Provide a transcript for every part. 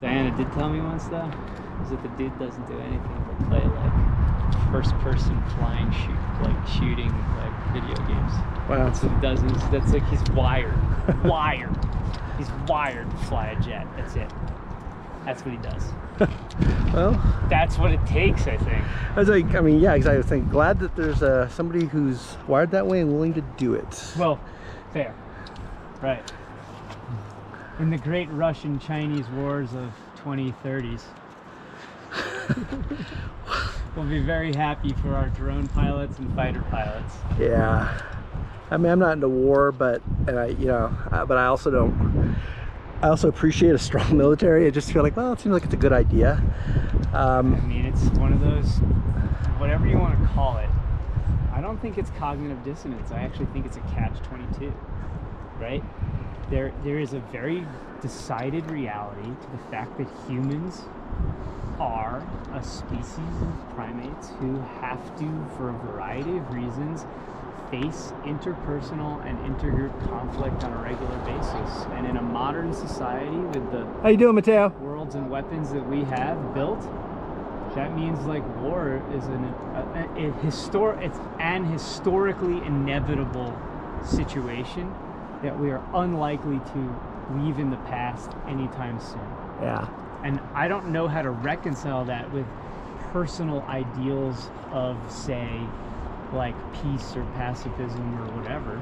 Diana did tell me once though, is that the dude doesn't do anything but play like first-person flying shooting like video games. Wow. That's what he does. That's like he's wired. He's wired to fly a jet. That's it. That's what he does. Well, that's what it takes, I think. I was like, I mean, yeah, because I was thinking, glad that there's somebody who's wired that way and willing to do it. Well, fair. Right. In the great Russian-Chinese wars of 2030s, we'll be very happy for our drone pilots and fighter pilots. Yeah. I mean, I'm not into war, but but I also don't. I also appreciate a strong military. I just feel like, well, it seems like it's a good idea. I mean, it's one of those, whatever you want to call it. I don't think it's cognitive dissonance. I actually think it's a catch-22, right? There is a very decided reality to the fact that humans are a species of primates who have to, for a variety of reasons, face interpersonal and intergroup conflict on a regular basis. And in a modern society with the how you doing, Mateo? Worlds and weapons that we have built, that means like war is it's an historically inevitable situation that we are unlikely to leave in the past anytime soon. Yeah. And I don't know how to reconcile that with personal ideals of, say, like peace or pacifism or whatever,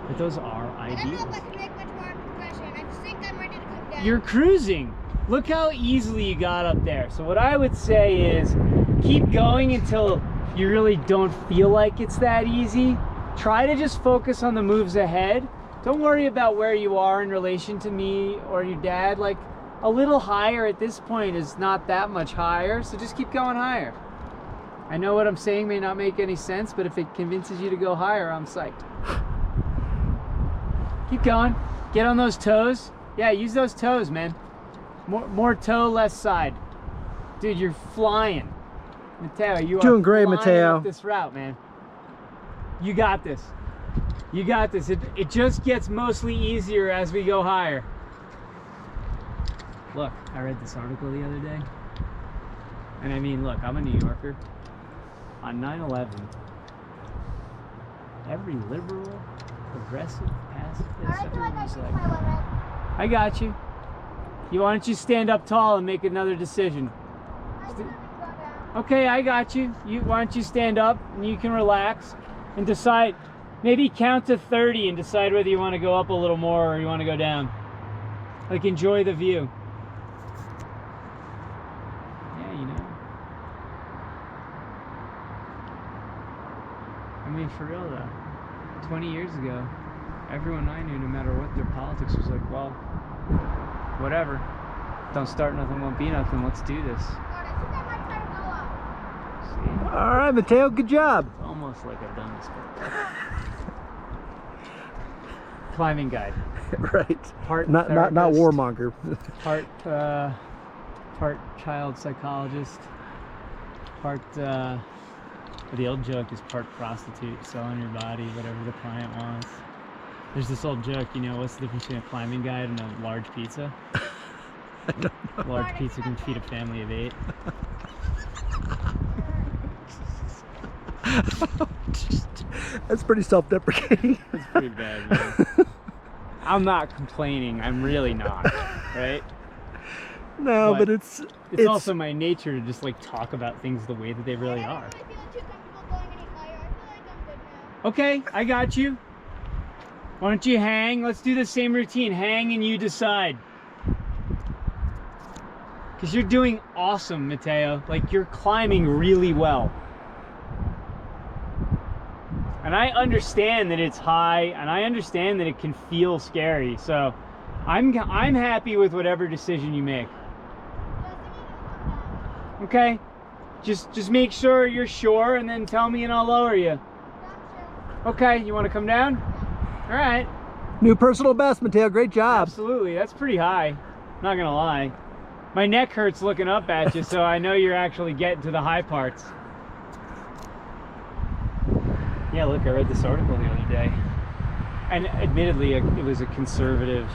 but those are ideals. I don't know if I can make much more progression. I think I'm ready to come down. You're cruising. Look how easily you got up there. So what I would say is keep going until you really don't feel like it's that easy. Try to just focus on the moves ahead. Don't worry about where you are in relation to me or your dad. Like a little higher at this point is not that much higher, so just keep going higher. I know what I'm saying may not make any sense, but if it convinces you to go higher, I'm psyched. Keep going. Get on those toes. Yeah, use those toes, man. More toe, less side. Dude, you're flying. Mateo, you are doing great, Mateo. Up this route, man. You got this. You got this. It just gets mostly easier as we go higher. Look, I read this article the other day. And I mean, look, I'm a New Yorker. On 9/11, every liberal, progressive, pacifist, everyone was like, I got you. Why don't you stand up tall and make another decision? Okay, I got you. Why don't you stand up and you can relax and decide, maybe count to 30 and decide whether you want to go up a little more or you want to go down. Like, enjoy the view. I mean, for real though, 20 years ago, everyone I knew, no matter what their politics, was like, well, whatever. Don't start nothing, won't be nothing. Let's do this. See? All right, Mateo, good job. It's almost like I've done this before. Climbing guide. Right. Part not warmonger. part child psychologist. Part the old joke is part prostitute, selling your body, whatever the client wants. There's this old joke, you know, what's the difference between a climbing guide and a large pizza? I don't know. A large pizza can feed a family of 8. That's pretty self-deprecating. That's pretty bad, man. I'm not complaining. I'm really not, right? No, but it's also my nature to just like talk about things the way that they really are. Okay, I got you. Why don't you hang? Let's do the same routine. Hang and you decide. Because you're doing awesome, Mateo. Like, you're climbing really well. And I understand that it's high, and I understand that it can feel scary. So I'm happy with whatever decision you make. Okay? Just make sure you're sure, and then tell me and I'll lower you. Okay, you want to come down? All right. New personal best, Mateo. Great job. Absolutely. That's pretty high. Not gonna lie. My neck hurts looking up at you, so I know you're actually getting to the high parts. Yeah, look, I read this article the other day. And admittedly, it was a conservative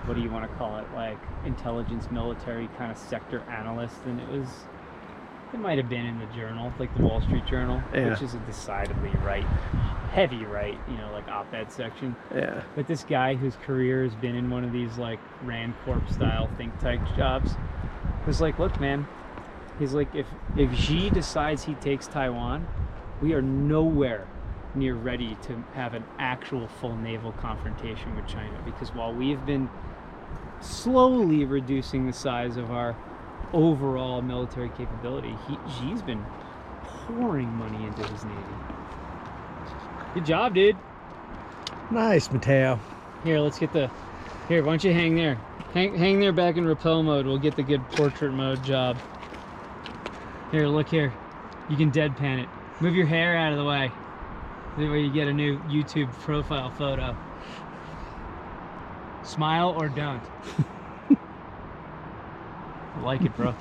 what do you want to call it, like intelligence military kind of sector analyst, and it might have been in the Journal, like the Wall Street Journal, Yeah. which is a decidedly heavy right, like op-ed section. Yeah. But this guy whose career has been in one of these like Rand Corp style think tank jobs was like, look, man, he's like, if Xi decides he takes Taiwan, we are nowhere near ready to have an actual full naval confrontation with China, because while we've been slowly reducing the size of our overall military capability, Xi's been pouring money into his navy. Good job, dude. Nice, Mateo. Here, let's get here, why don't you hang there? Hang there back in rappel mode. We'll get the good portrait mode job. Here, look here. You can deadpan it. Move your hair out of the way. That way you get a new YouTube profile photo. Smile or don't. I like it, bro.